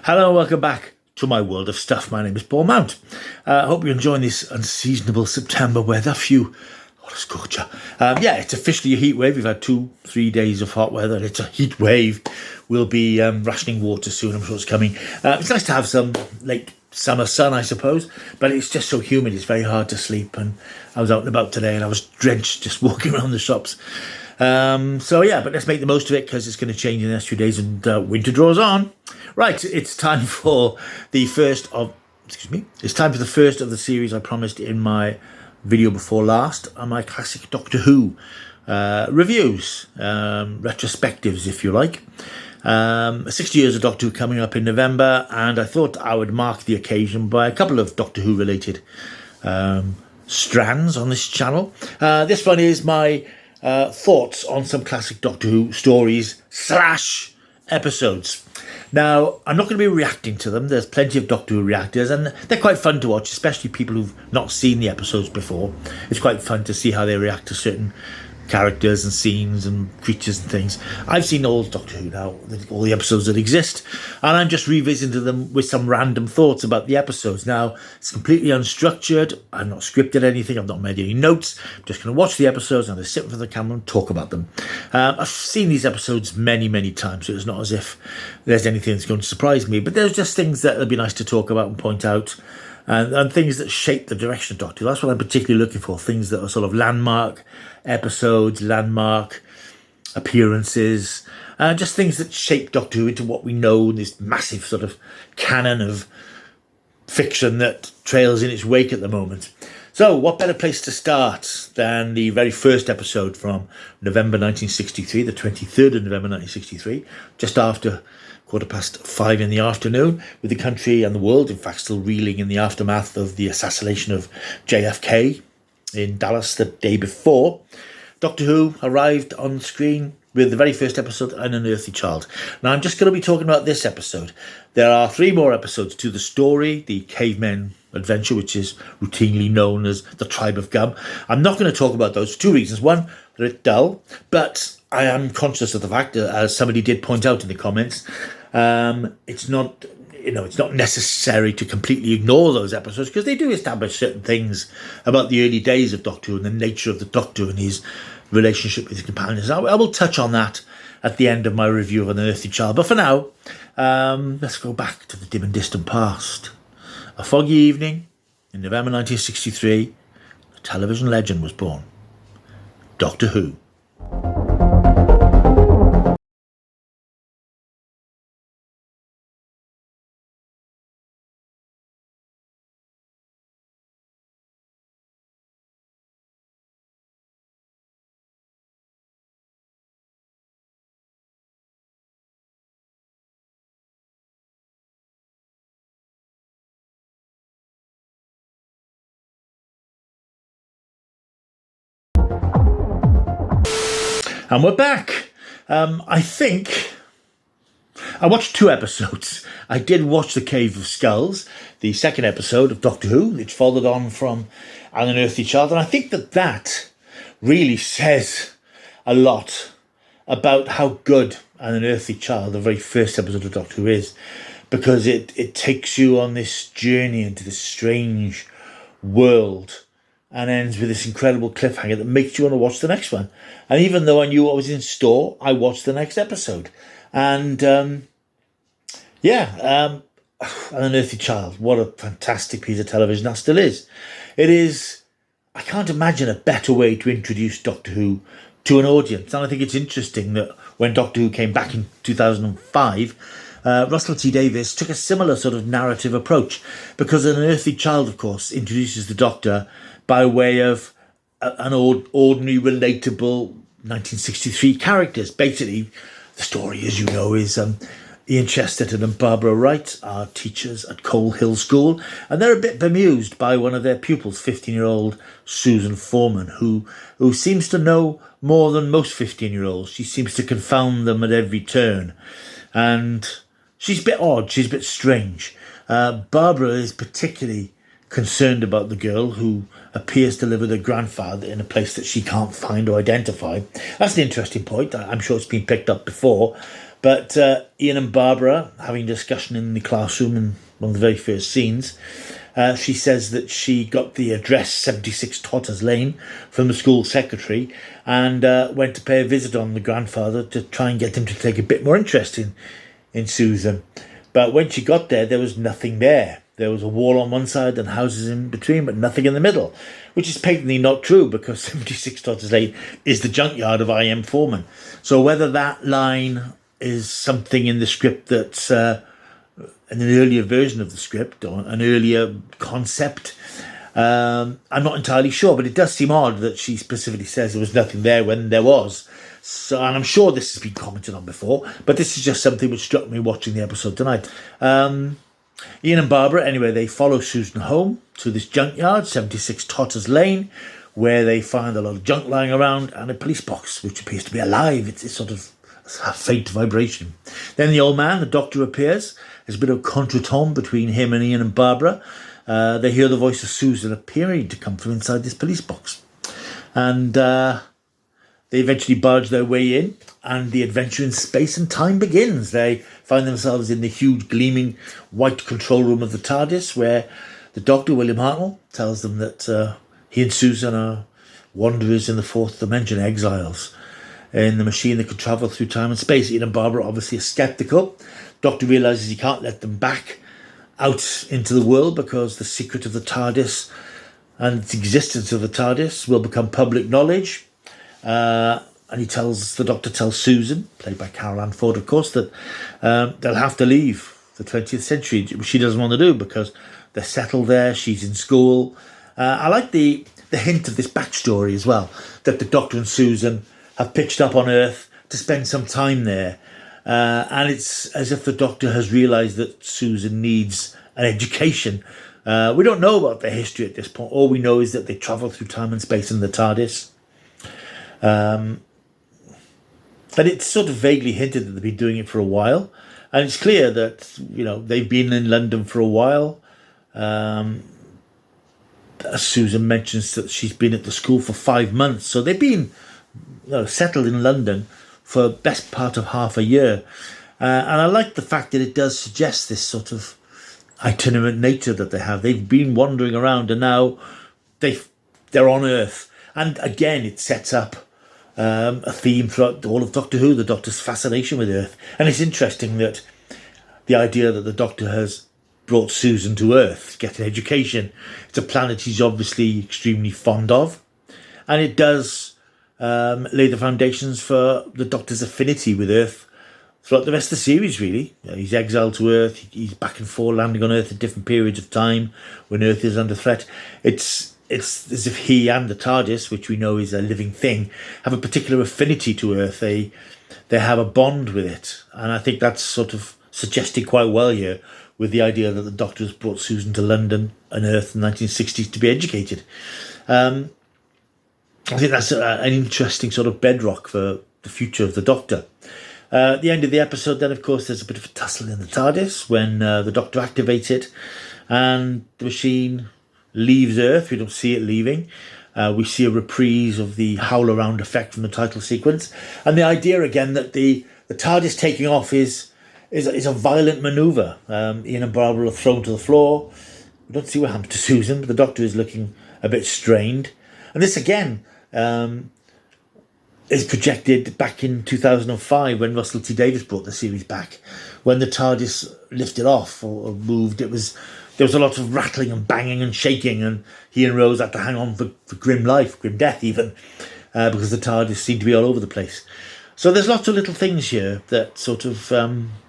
Hello and welcome back to my world of stuff. My name is Paul Mount. I hope you're enjoying this unseasonable September weather. What a scorcher. It's officially a heat wave. We've had 2-3 days of hot weather. It's a heat wave. We'll be rationing water soon. I'm sure it's coming. It's nice to have some late summer sun, I suppose, but it's just so humid. It's very hard to sleep. And I was out and about today and I was drenched just walking around the shops. But let's make the most of it because it's going to change in the next few days and winter draws on. Right, it's time for the first of the series I promised in my video before last, on my classic Doctor Who reviews, retrospectives, if you like. 60 years of Doctor Who coming up in November, and I thought I would mark the occasion by a couple of Doctor Who related strands on this channel. This one is my thoughts on some classic Doctor Who stories / episodes. Now, I'm not going to be reacting to them. There's plenty of Doctor Who reactors, and they're quite fun to watch, especially people who've not seen the episodes before. It's quite fun to see how they react to certain characters and scenes and creatures and things. I've seen all Doctor Who now, all the episodes that exist, and I'm just revisiting them with some random thoughts about the episodes. Now, it's completely unstructured. I've not scripted anything. I've not made any notes. I'm just going to watch the episodes. I'm going to sit in front of the camera and talk about them. I've seen these episodes many, many times, so it's not as if there's anything that's going to surprise me, but there's just things that would be nice to talk about and point out. And things that shape the direction of Doctor Who. That's what I'm particularly looking for. Things that are sort of landmark episodes, landmark appearances, just things that shape Doctor Who into what we know, this massive sort of canon of fiction that trails in its wake at the moment. So what better place to start than the very first episode from November 1963, the 23rd of November 1963, just after 5:15 in the afternoon, with the country and the world, in fact, still reeling in the aftermath of the assassination of JFK in Dallas the day before. Doctor Who arrived on screen with the very first episode, An Unearthly Child. Now, I'm just going to be talking about this episode. There are 3 more episodes to the story, the Cavemen Adventure, which is routinely known as the Tribe of Gum. I'm not going to talk about those for 2 reasons. One, they're a bit dull, but I am conscious of the fact that, as somebody did point out in the comments, it's not necessary to completely ignore those episodes because they do establish certain things about the early days of Doctor Who and the nature of the Doctor and his relationship with his companions. I will touch on that at the end of my review of An Unearthly Child. But for now, let's go back to the dim and distant past. A foggy evening in November 1963, a television legend was born. Doctor Who. And we're back. I think I watched 2 episodes. I did watch The Cave of Skulls, the second episode of Doctor Who, which followed on from An Unearthly Child. And I think that really says a lot about how good An Unearthly Child, the very first episode of Doctor Who, is, because it takes you on this journey into this strange world and ends with this incredible cliffhanger that makes you want to watch the next one. And even though I knew what was in store, I watched the next episode. And An Unearthly Child, what a fantastic piece of television that still is. It is, I can't imagine a better way to introduce Doctor Who to an audience. And I think it's interesting that when Doctor Who came back in 2005, Russell T Davies took a similar sort of narrative approach, because An Unearthly Child, of course, introduces the Doctor by way of an ordinary, relatable 1963 characters. Basically, the story, as you know, is Ian Chesterton and Barbara Wright are teachers at Coal Hill School, and they're a bit bemused by one of their pupils, 15-year-old Susan Foreman, who seems to know more than most 15-year-olds. She seems to confound them at every turn, and she's a bit odd, she's a bit strange. Barbara is particularly concerned about the girl, who appears to live with her grandfather in a place that she can't find or identify. That's an interesting point. I'm sure it's been picked up before, But Ian and Barbara having a discussion in the classroom in one of the very first scenes. She says that she got the address 76 Totters Lane from the school secretary and went to pay a visit on the grandfather to try and get him to take a bit more interest in Susan. But when she got there, there was nothing there. There was a wall on one side and houses in between, but nothing in the middle, which is patently not true because 76 Totters Lane is the junkyard of I.M. Foreman. So whether that line is something in the script that's an earlier version of the script or an earlier concept, I'm not entirely sure, but it does seem odd that she specifically says there was nothing there when there was. So, and I'm sure this has been commented on before, but this is just something which struck me watching the episode tonight. Ian and Barbara, anyway, they follow Susan home to this junkyard, 76 Totters Lane, where they find a lot of junk lying around and a police box, which appears to be alive. It's sort of a faint vibration. Then the old man, the doctor, appears. There's a bit of contretemps between him and Ian and Barbara. They hear the voice of Susan appearing to come from inside this police box. And they eventually barge their way in, and the adventure in space and time begins. They find themselves in the huge, gleaming, white control room of the TARDIS, where the Doctor, William Hartnell, tells them that he and Susan are wanderers in the fourth dimension, exiles in the machine that could travel through time and space. Ian and Barbara obviously are sceptical. Doctor realises he can't let them back out into the world because the secret of the TARDIS and its existence of the TARDIS will become public knowledge. And the Doctor tells Susan, played by Carol Ann Ford, of course, that they'll have to leave the 20th century, which she doesn't want to do because they're settled there, she's in school. I like the hint of this backstory as well, that the Doctor and Susan have pitched up on Earth to spend some time there. And it's as if the Doctor has realised that Susan needs an education. We don't know about their history at this point. All we know is that they travel through time and space in the TARDIS. But it's sort of vaguely hinted that they've been doing it for a while. And it's clear that, they've been in London for a while. Susan mentions that she's been at the school for 5 months. So they've been settled in London for the best part of half a year. And I like the fact that it does suggest this sort of itinerant nature that they have. They've been wandering around and now they're on Earth. And again, it sets up a theme throughout all of Doctor Who, the Doctor's fascination with Earth. And it's interesting that the idea that the Doctor has brought Susan to Earth to get an education. It's a planet he's obviously extremely fond of. And it does lay the foundations for the Doctor's affinity with Earth throughout the rest of the series, really. He's exiled to Earth. He's back and forth, landing on Earth at different periods of time when Earth is under threat. It's as if he and the TARDIS, which we know is a living thing, have a particular affinity to Earth. They have a bond with it. And I think that's sort of suggested quite well here with the idea that the Doctor has brought Susan to London and Earth in the 1960s to be educated. I think that's an interesting sort of bedrock for the future of the Doctor. At the end of the episode, then, of course, there's a bit of a tussle in the TARDIS when the Doctor activates it and the machine leaves Earth. We don't see it leaving. We see a reprise of the howl-around effect from the title sequence. And the idea, again, that the TARDIS taking off is a violent manoeuvre. Ian and Barbara are thrown to the floor. We don't see what happens to Susan, but the Doctor is looking a bit strained. And this, again, is projected back in 2005 when Russell T Davies brought the series back. When the TARDIS lifted off or moved, there was a lot of rattling and banging and shaking, and he and Rose had to hang on for grim life, grim death even, because the TARDIS seemed to be all over the place. So there's lots of little things here that sort of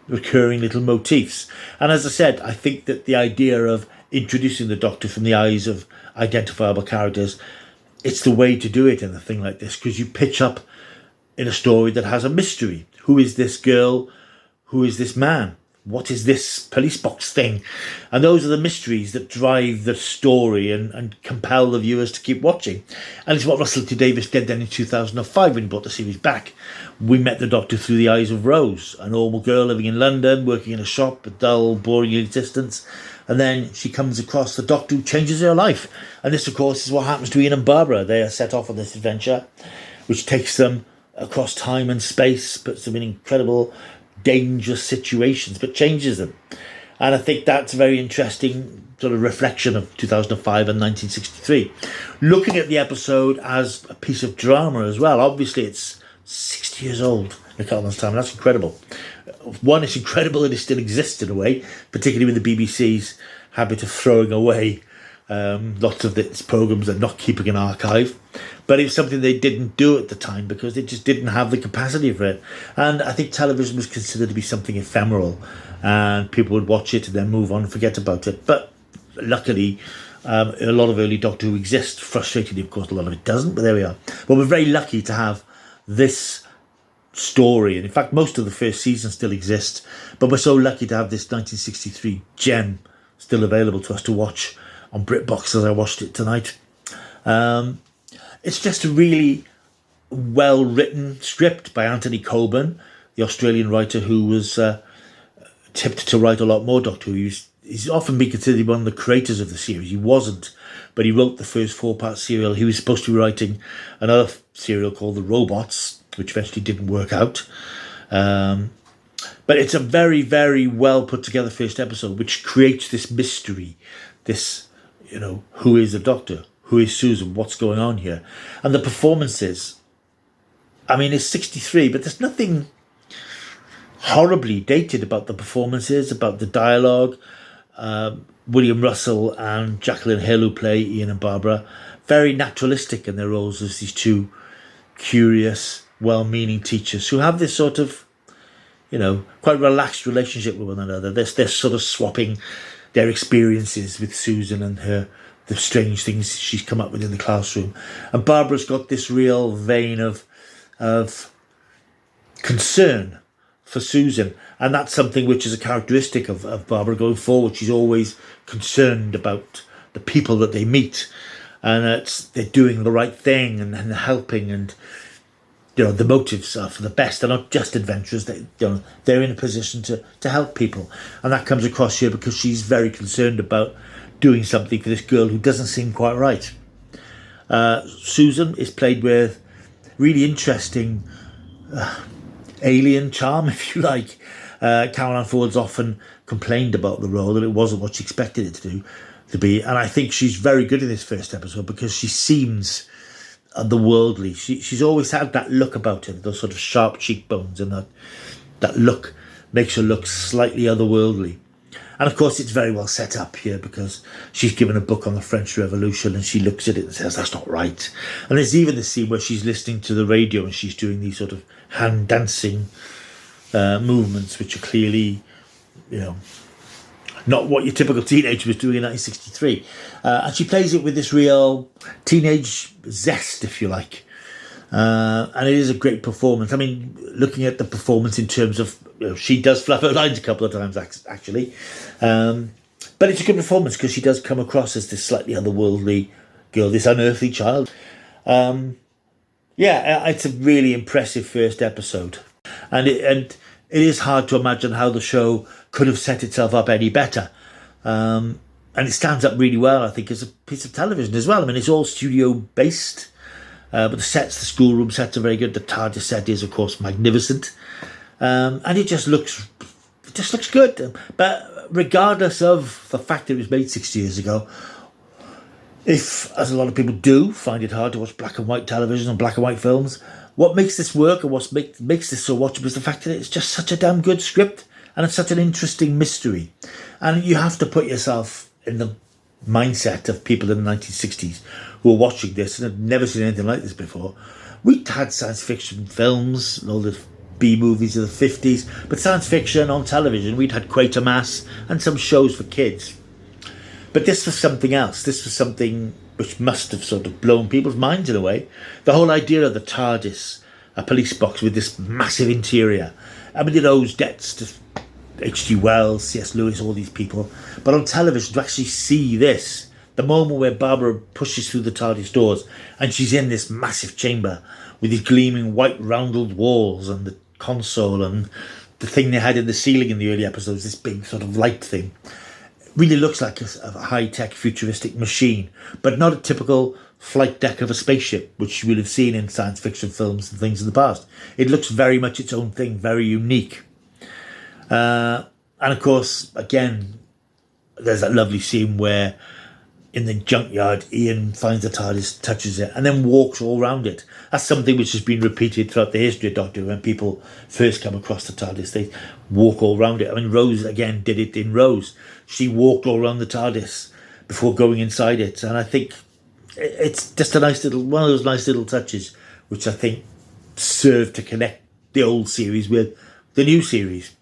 recurring little motifs. And as I said, I think that the idea of introducing the Doctor from the eyes of identifiable characters, it's the way to do it in a thing like this, because you pitch up in a story that has a mystery. Who is this girl? Who is this man? What is this police box thing? And those are the mysteries that drive the story and compel the viewers to keep watching. And it's what Russell T Davies did then in 2005 when he brought the series back. We met the Doctor through the eyes of Rose, a normal girl living in London, working in a shop, a dull, boring existence. And then she comes across the Doctor who changes her life. And this, of course, is what happens to Ian and Barbara. They are set off on this adventure, which takes them across time and space, puts them in incredible dangerous situations, but changes them. And I think that's a very interesting sort of reflection of 2005 and 1963. Looking at the episode as a piece of drama as well, obviously it's 60 years old in a couple of time. That's incredible. One, it's incredible that it still exists in a way, particularly with the BBC's habit of throwing away lots of its programmes and not keeping an archive. But it was something they didn't do at the time because they just didn't have the capacity for it. And I think television was considered to be something ephemeral, and people would watch it and then move on and forget about it. But luckily, a lot of early Doctor Who exists. Frustratingly, of course, a lot of it doesn't, but there we are. But we're very lucky to have this story. And in fact, most of the first season still exists. But we're so lucky to have this 1963 gem still available to us to watch on BritBox as I watched it tonight. It's just a really well-written script by Anthony Coburn, the Australian writer who was tipped to write a lot more Doctor Who. He's often been considered one of the creators of the series. He wasn't, but he wrote the first 4-part serial. He was supposed to be writing another serial called The Robots, which eventually didn't work out. But it's a very, very well put together first episode, which creates this mystery, this, who is the Doctor? Who is Susan? What's going on here? And the performances, it's 63, but there's nothing horribly dated about the performances, about the dialogue. William Russell and Jacqueline Hill, who play Ian and Barbara, very naturalistic in their roles as these two curious, well-meaning teachers who have this sort of, quite relaxed relationship with one another. They're sort of swapping their experiences with Susan and the strange things she's come up with in the classroom. And Barbara's got this real vein of concern for Susan. And that's something which is a characteristic of Barbara going forward. She's always concerned about the people that they meet. And they're doing the right thing and helping, and the motives are for the best. They're not just adventurers. They're in a position to help people. And that comes across here because she's very concerned about doing something for this girl who doesn't seem quite right. Susan is played with really interesting alien charm, if you like. Caroline Ford's often complained about the role, that it wasn't what she expected it to be. And I think she's very good in this first episode because she seems otherworldly. She's always had that look about her, those sort of sharp cheekbones, and that look makes her look slightly otherworldly. And of course, it's very well set up here because she's given a book on the French Revolution and she looks at it and says, that's not right. And there's even the scene where she's listening to the radio and she's doing these sort of hand dancing movements, which are clearly, not what your typical teenager was doing in 1963. And she plays it with this real teenage zest, if you like. And it is a great performance. Looking at the performance in terms of, she does fluff her lines a couple of times, actually. But it's a good performance because she does come across as this slightly otherworldly girl, this unearthly child. It's a really impressive first episode. And it is hard to imagine how the show could have set itself up any better. And it stands up really well, I think, as a piece of television as well. It's all studio-based. But the schoolroom sets are very good. The TARDIS set is, of course, magnificent. And it just looks good. But regardless of the fact that it was made 60 years ago, if, as a lot of people do, find it hard to watch black and white television and black and white films, what makes this work and what makes this so watchable is the fact that it's just such a damn good script and it's such an interesting mystery. And you have to put yourself in the mindset of people in the 1960s who were watching this and had never seen anything like this before. We'd had science fiction films, all the B movies of the 50s, but science fiction on television, we'd had Quatermass and some shows for kids. But this was something else. This was something which must have sort of blown people's minds in a way. The whole idea of the TARDIS, a police box with this massive interior. It owes debts to H.G. Wells, C.S. Lewis, all these people. But on television, to actually see this, the moment where Barbara pushes through the TARDIS doors and she's in this massive chamber with these gleaming white rounded walls and the console and the thing they had in the ceiling in the early episodes, this big sort of light thing, really looks like a high-tech futuristic machine, but not a typical flight deck of a spaceship, which you will have seen in science fiction films and things in the past. It looks very much its own thing, very unique. And of course, again, there's that lovely scene where in the junkyard, Ian finds the TARDIS, touches it, and then walks all around it. That's something which has been repeated throughout the history of Doctor Who. When people first come across the TARDIS, they walk all around it. I mean, Rose, again, did it in Rose. She walked all around the TARDIS before going inside it. And I think it's just a nice little, one of those nice little touches, which I think serve to connect the old series with the new series,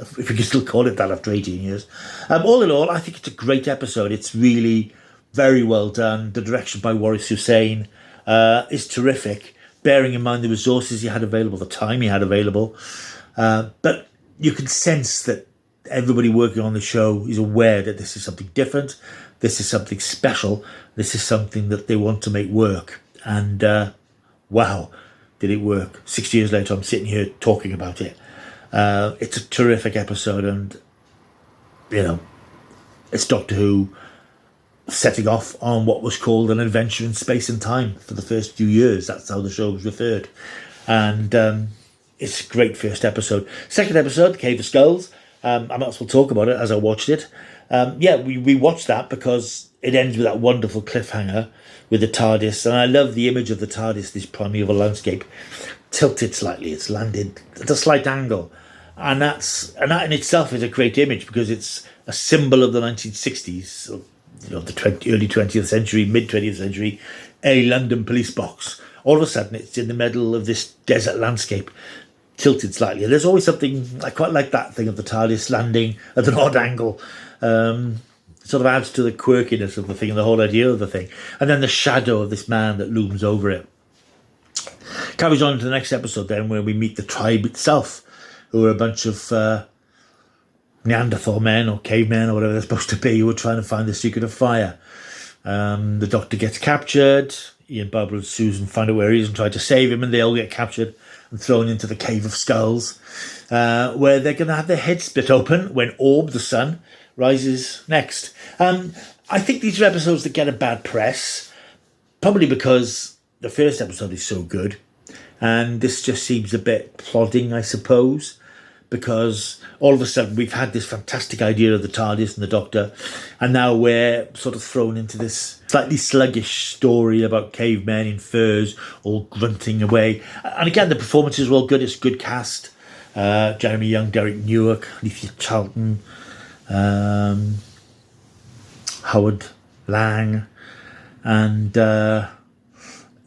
if we can still call it that after 18 years. All in all, I think it's a great episode. It's really very well done. The direction by Waris Hussein is terrific, bearing in mind the resources he had available, the time he had available. But you can sense that everybody working on the show is aware that this is something different, this is something special, this is something that they want to make work. And wow, did it work. 6 years later, I'm sitting here talking about it. It's a terrific episode, and, you know, it's Doctor Who setting off on what was called an adventure in space and time for the first few years. That's how the show was referred. And it's a great first episode. Second episode, Cave of Skulls. I might as well talk about it as I watched it. We watched that because it ends with that wonderful cliffhanger with the TARDIS. And I love the image of the TARDIS, this primeval landscape, tilted slightly. It's landed at a slight angle. And that in itself is a great image because it's a symbol of the 1960s, you know, the early 20th century, mid 20th century, a London police box. All of a sudden, it's in the middle of this desert landscape, tilted slightly. And there's always something, I quite like that thing of the TARDIS landing at an odd angle. Sort of adds to the quirkiness of the thing and the whole idea of the thing. And then the shadow of this man that looms over it. Carries on to the next episode then, where we meet the tribe itself, who are a bunch of Neanderthal men or cavemen or whatever they're supposed to be, who are trying to find the secret of fire. The Doctor gets captured. Ian, Barbara and Susan find out where he is and try to save him, and they all get captured and thrown into the Cave of Skulls, where they're going to have their heads split open when Orb, the sun, rises next. I think these are episodes that get a bad press, probably because the first episode is so good, and this just seems a bit plodding, I suppose, because all of a sudden we've had this fantastic idea of the TARDIS and the Doctor, and now we're sort of thrown into this slightly sluggish story about cavemen in furs all grunting away. And again, the performances are all good. It's a good cast. Jeremy Young, Derek Newark, Alethea Charlton, Howard Lang, and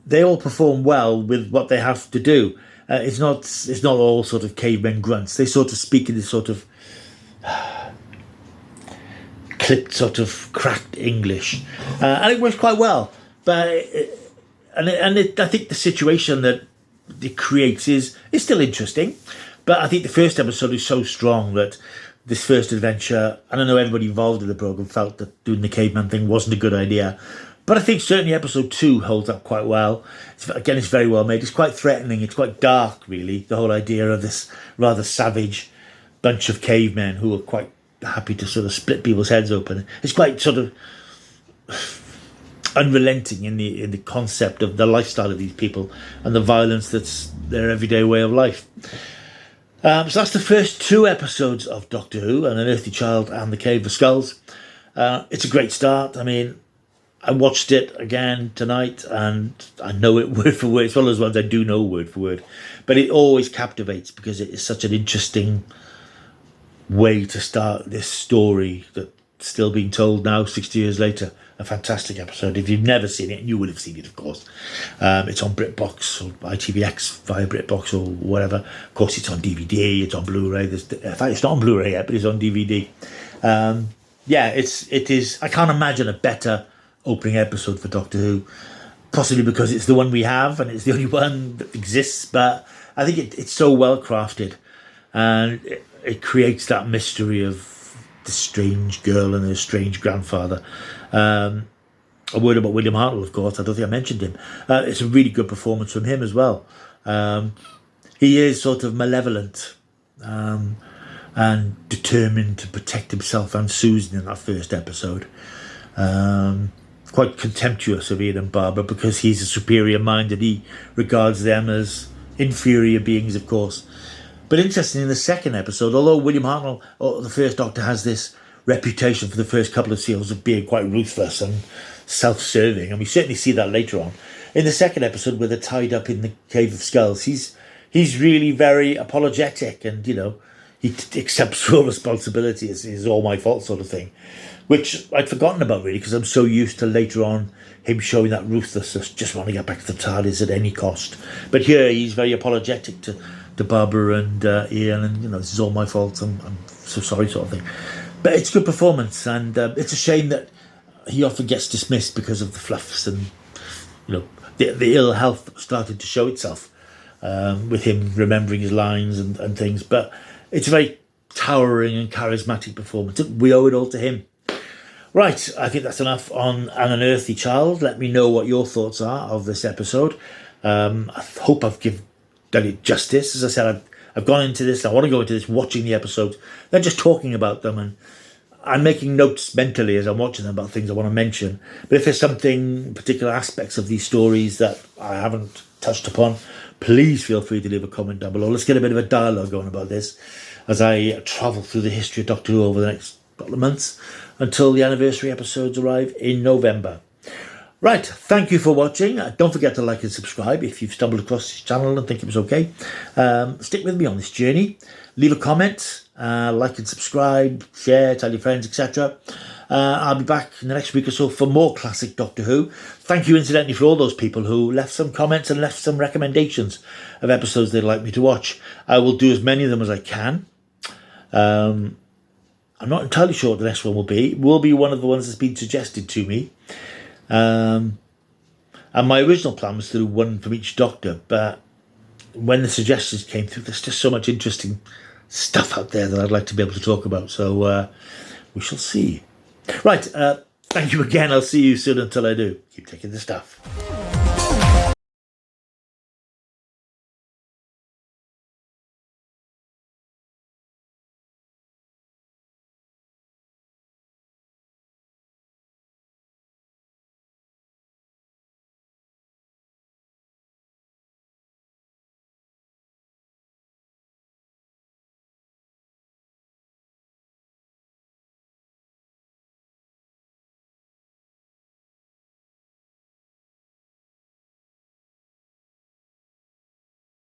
they all perform well with what they have to do. It's not all sort of cavemen grunts. They sort of speak in this sort of clipped, sort of cracked English, and it works quite well. But I think the situation that it creates is still interesting. But I think the first episode is so strong that this first adventure, and I know everybody involved in the program felt that doing the caveman thing wasn't a good idea. But I think certainly episode 2 holds up quite well. It's very well made. It's quite threatening. It's quite dark, really, the whole idea of this rather savage bunch of cavemen who are quite happy to sort of split people's heads open. It's quite sort of unrelenting in the concept of the lifestyle of these people and the violence that's their everyday way of life. So that's the first 2 episodes of Doctor Who, An Unearthly Child and The Cave of Skulls. It's a great start. I mean, I watched it again tonight, and I know it word for word. It's one of those ones I do know word for word. But it always captivates because it is such an interesting way to start this story that's still being told now, 60 years later. A fantastic episode. If you've never seen it, and you would have seen it, of course. It's on BritBox or ITVX via BritBox or whatever. Of course, it's on DVD, it's on Blu-ray. In fact, it's not on Blu-ray yet, but it's on DVD. It is. I can't imagine a better opening episode for Doctor Who, possibly because it's the one we have and it's the only one that exists, but I think it's so well crafted, and it creates that mystery of the strange girl and her strange grandfather. A word about William Hartnell, of course. I don't think I mentioned him. It's a really good performance from him as well. He is sort of malevolent and determined to protect himself and Susan in that first episode. Quite contemptuous of Ian and Barbara because he's a superior mind and he regards them as inferior beings, of course. But interestingly, in the second episode, although William Hartnell, or the first Doctor, has this reputation for the first couple of series of being quite ruthless and self-serving, and we certainly see that later on, in the second episode where they're tied up in the Cave of Skulls, he's really very apologetic, and, he accepts full responsibility. It's all my fault sort of thing, which I'd forgotten about really, because I'm so used to later on him showing that ruthlessness, just want to get back to the TARDIS at any cost. But here he's very apologetic to Barbara and Ian, and this is all my fault. I'm so sorry, sort of thing. But it's a good performance, and it's a shame that he often gets dismissed because of the fluffs and the ill health started to show itself with him remembering his lines and things. But it's a very towering and charismatic performance. We owe it all to him. Right, I think that's enough on An Unearthly Child. Let me know what your thoughts are of this episode. I hope I've done it justice. As I said, I've gone into this, I want to go into this watching the episodes, then just talking about them, and I'm making notes mentally as I'm watching them about things I want to mention. But if there's something, particular aspects of these stories that I haven't touched upon, please feel free to leave a comment down below. Let's get a bit of a dialogue going about this as I travel through the history of Doctor Who over the next couple of months until the anniversary episodes arrive in November. Right, thank you for watching. Don't forget to like and subscribe if you've stumbled across this channel and think it was okay. Stick with me on this journey. Leave a comment, like and subscribe, share, tell your friends, etc. I'll be back in the next week or so for more classic Doctor Who. Thank you, incidentally, for all those people who left some comments and left some recommendations of episodes they'd like me to watch. I will do as many of them as I can. I'm not entirely sure what the next one will be. It will be one of the ones that's been suggested to me. And my original plan was to do one from each Doctor, but when the suggestions came through, there's just so much interesting stuff out there that I'd like to be able to talk about. So we shall see. Right, thank you again. I'll see you soon. Until I do, keep taking the stuff.